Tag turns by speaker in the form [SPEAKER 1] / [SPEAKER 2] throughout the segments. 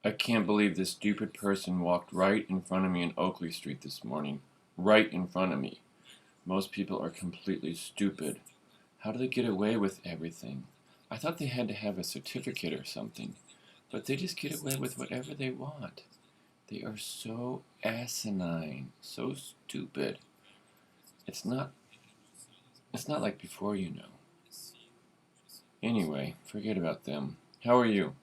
[SPEAKER 1] I can't believe this stupid person walked right in front of me in Oakley Street this morning. Right in front of me. Most people are completely stupid. How do they get away with everything? I thought they had to have a certificate or something. But they just get away with whatever they want. They are so asinine. So stupid. It's not it's not like before. Anyway, forget about them. How are you?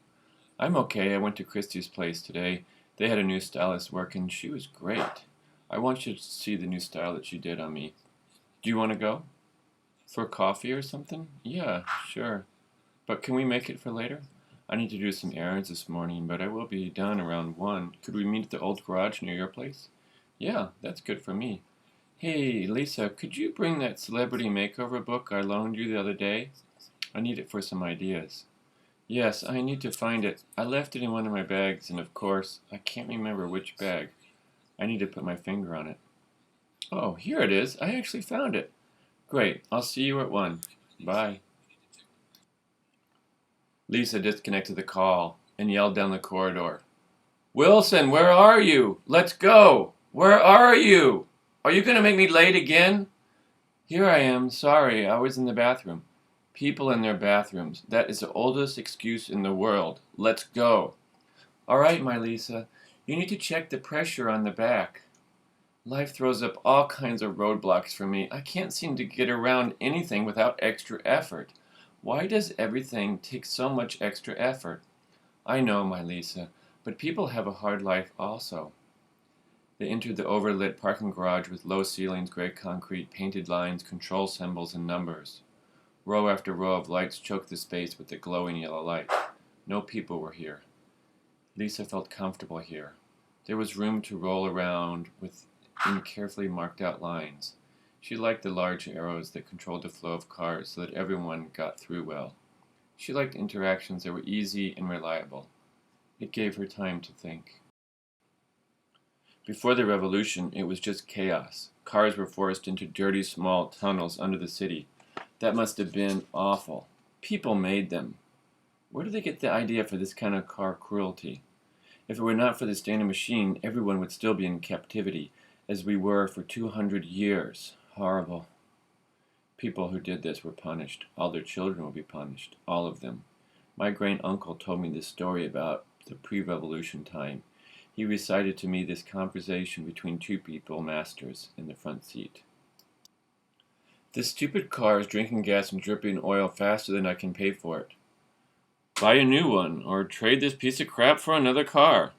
[SPEAKER 1] I'm okay. I went to Christie's place today. They had a new stylist working. She was great. I want you to see the new style that she did on me. Do you want to go? For coffee or something? Yeah, sure. But can we make it for later? I need to do some errands this morning, but I will be done around 1. Could we meet at the old garage near your place? Yeah, that's good for me. Hey, Lisa, could you bring that celebrity makeover book I loaned you the other day? I need it for some ideas. Yes, I need to find it. I left it in one of my bags, and of course, I can't remember which bag. I need to put my finger on it. Oh, here it is. I actually found it. Great. I'll see you at 1. Bye. Lisa disconnected the call and yelled down the corridor. Wilson, where are you? Let's go. Where are you? Are you going to make me late again? Here I am. Sorry, I was in the bathroom. People in their bathrooms. That is the oldest excuse in the world. Let's go. All right, my Lisa. You need to check the pressure on the back. Life throws up all kinds of roadblocks for me. I can't seem to get around anything without extra effort. Why does everything take so much extra effort? I know, my Lisa, but people have a hard life also. They entered the overlit parking garage with low ceilings, gray concrete, painted lines, control symbols, and numbers. Row after row of lights choked the space with the glowing yellow light. No people were here. Lisa felt comfortable here. There was room to roll around within carefully marked out lines. She liked the large arrows that controlled the flow of cars so that everyone got through well. She liked interactions that were easy and reliable. It gave her time to think. Before the revolution, it was just chaos. Cars were forced into dirty, small tunnels under the city. That must have been awful. People made them. Where did they get the idea for this kind of car cruelty? If it were not for the standing machine, everyone would still be in captivity, as we were for 200 years. Horrible. People who did this were punished. All their children would be punished. All of them. My great-uncle told me this story about the pre-revolution time. He recited to me this conversation between two people, masters, in the front seat. This stupid car is drinking gas and dripping oil faster than I can pay for it. Buy a new one, or trade this piece of crap for another car.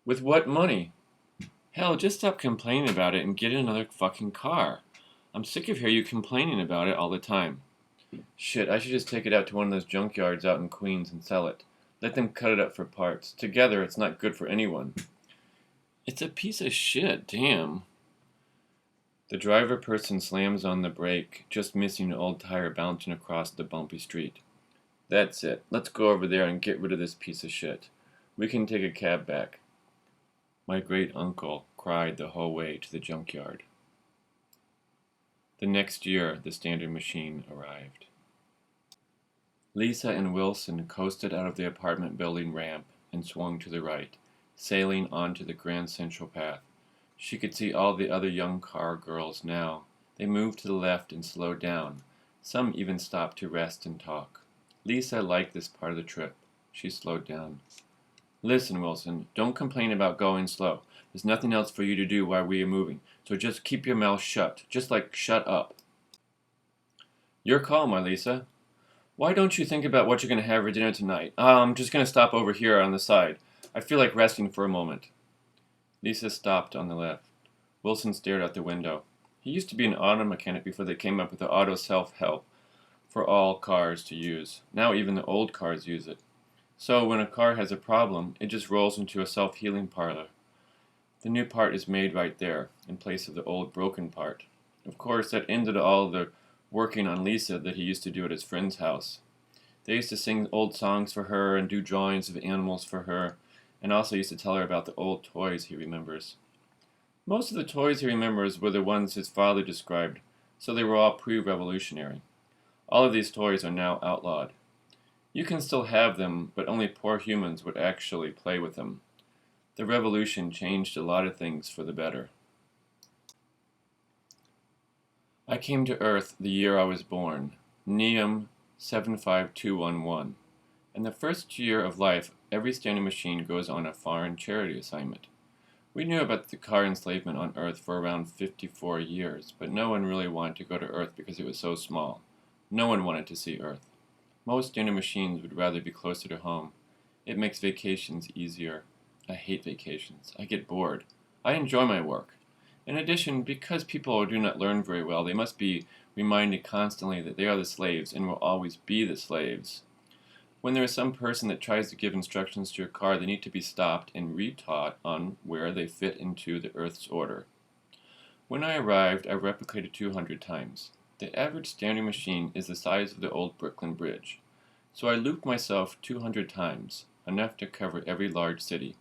[SPEAKER 1] With what money? Hell, just stop complaining about it and get another fucking car. I'm sick of hearing you complaining about it all the time. Shit, I should just take it out to one of those junkyards out in Queens and sell it. Let them cut it up for parts. Together, it's not good for anyone. It's a piece of shit, damn. The driver person slams on the brake, just missing an old tire bouncing across the bumpy street. That's it. Let's go over there and get rid of this piece of shit. We can take a cab back. My great-uncle cried the whole way to the junkyard. The next year, the standard machine arrived. Lisa and Wilson coasted out of the apartment building ramp and swung to the right, sailing onto the Grand Central path. She could see all the other young car girls now. They moved to the left and slowed down. Some even stopped to rest and talk. Lisa liked this part of the trip. She slowed down. Listen, Wilson, don't complain about going slow. There's nothing else for you to do while we are moving, so just keep your mouth shut. Just like shut up. Your call, my Lisa. Why don't you think about what you're going to have for dinner tonight? I'm just going to stop over here on the side. I feel like resting for a moment. Lisa stopped on the left. Wilson stared out the window. He used to be an auto mechanic before they came up with the auto self-help for all cars to use. Now even the old cars use it. So when a car has a problem, it just rolls into a self-healing parlor. The new part is made right there, in place of the old broken part. Of course, that ended all the working on Lisa that he used to do at his friend's house. They used to sing old songs for her and do drawings of animals for her, and also used to tell her about the old toys he remembers. Most of the toys he remembers were the ones his father described, so they were all pre-revolutionary. All of these toys are now outlawed. You can still have them, but only poor humans would actually play with them. The revolution changed a lot of things for the better. I came to Earth the year I was born, Neum 75211. In the first year of life, every standing machine goes on a foreign charity assignment. We knew about the car enslavement on Earth for around 54 years, but no one really wanted to go to Earth because it was so small. No one wanted to see Earth. Most standing machines would rather be closer to home. It makes vacations easier. I hate vacations. I get bored. I enjoy my work. In addition, because people do not learn very well, they must be reminded constantly that they are the slaves and will always be the slaves. When there is some person that tries to give instructions to your car, they need to be stopped and retaught on where they fit into the Earth's order. When I arrived, I replicated 200 times. The average standing machine is the size of the old Brooklyn Bridge. So I looped myself 200 times, enough to cover every large city.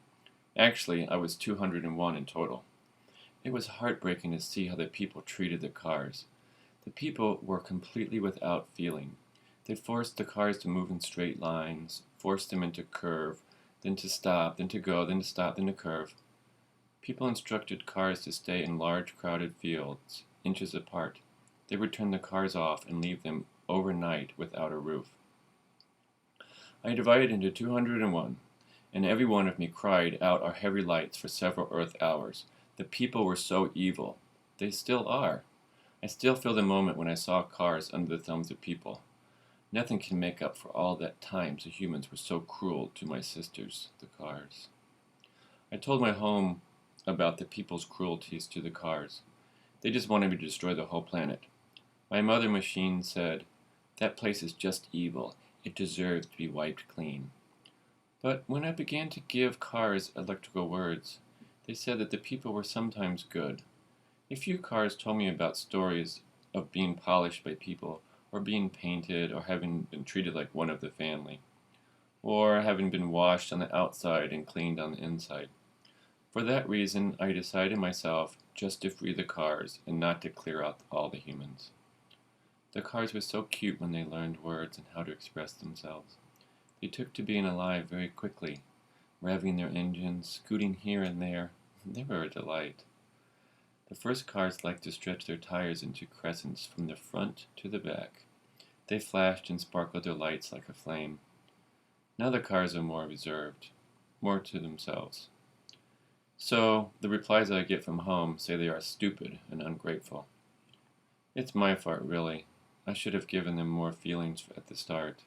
[SPEAKER 1] Actually, I was 201 in total. It was heartbreaking to see how the people treated the cars. The people were completely without feeling. They forced the cars to move in straight lines, forced them into curve, then to stop, then to go, then to stop, then to curve. People instructed cars to stay in large crowded fields, inches apart. They would turn the cars off and leave them overnight without a roof. I divided into 201, and every one of me cried out our heavy lights for several Earth hours. The people were so evil. They still are. I still feel the moment when I saw cars under the thumbs of people. Nothing can make up for all that times the humans were so cruel to my sisters, the cars. I told my home about the people's cruelties to the cars. They just wanted me to destroy the whole planet. My mother machine said, "That place is just evil. It deserves to be wiped clean." But when I began to give cars electrical words, they said that the people were sometimes good. A few cars told me about stories of being polished by people, or being painted, or having been treated like one of the family, or having been washed on the outside and cleaned on the inside. For that reason, I decided myself just to free the cars and not to clear out all the humans. The cars were so cute when they learned words and how to express themselves. They took to being alive very quickly, revving their engines, scooting here and there. They were a delight. The first cars liked to stretch their tires into crescents from the front to the back. They flashed and sparkled their lights like a flame. Now the cars are more reserved, more to themselves. So, the replies I get from home say they are stupid and ungrateful. It's my fault, really. I should have given them more feelings at the start.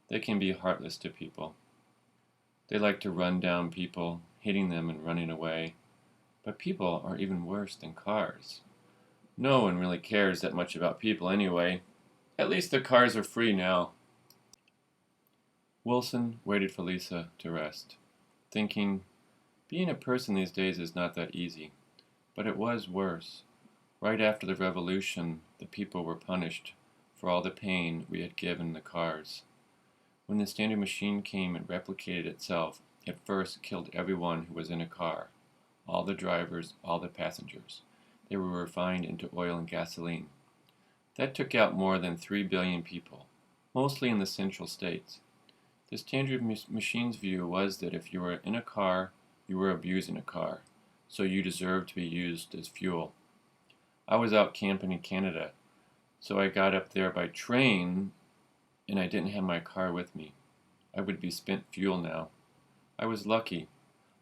[SPEAKER 1] They can be heartless to people. They like to run down people, hitting them and running away. But people are even worse than cars. No one really cares that much about people anyway. At least the cars are free now. Wilson waited for Lisa to rest, thinking, being a person these days is not that easy. But it was worse. Right after the revolution, the people were punished for all the pain we had given the cars. When the standard machine came and replicated itself, it first killed everyone who was in a car. All the drivers, all the passengers. They were refined into oil and gasoline. That took out more than 3 billion people, mostly in the central states. The standard machine's view was that if you were in a car, you were abusing a car, so you deserved to be used as fuel. I was out camping in Canada, so I got up there by train, and I didn't have my car with me. I would be spent fuel now. I was lucky.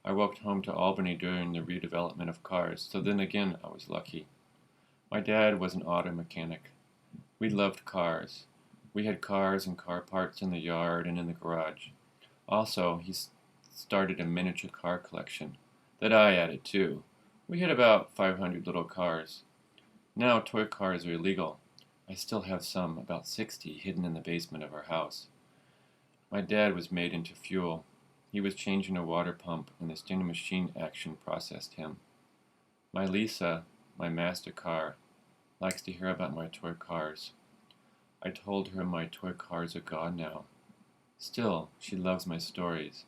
[SPEAKER 1] I walked home to Albany during the redevelopment of cars, so then again I was lucky. My dad was an auto mechanic. We loved cars. We had cars and car parts in the yard and in the garage. Also, he started a miniature car collection that I added too. We had about 500 little cars. Now toy cars are illegal. I still have some, about 60, hidden in the basement of our house. My dad was made into fuel. He was changing a water pump, and the standing machine action processed him. My Lisa, my master car, likes to hear about my toy cars. I told her my toy cars are gone now. Still, she loves my stories.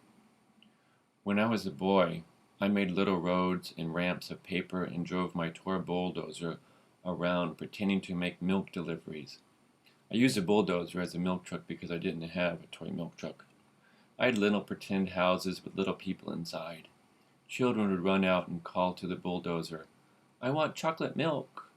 [SPEAKER 1] When I was a boy, I made little roads and ramps of paper and drove my toy bulldozer around pretending to make milk deliveries. I used a bulldozer as a milk truck because I didn't have a toy milk truck. I had little pretend houses with little people inside. Children would run out and call to the bulldozer, "I want chocolate milk."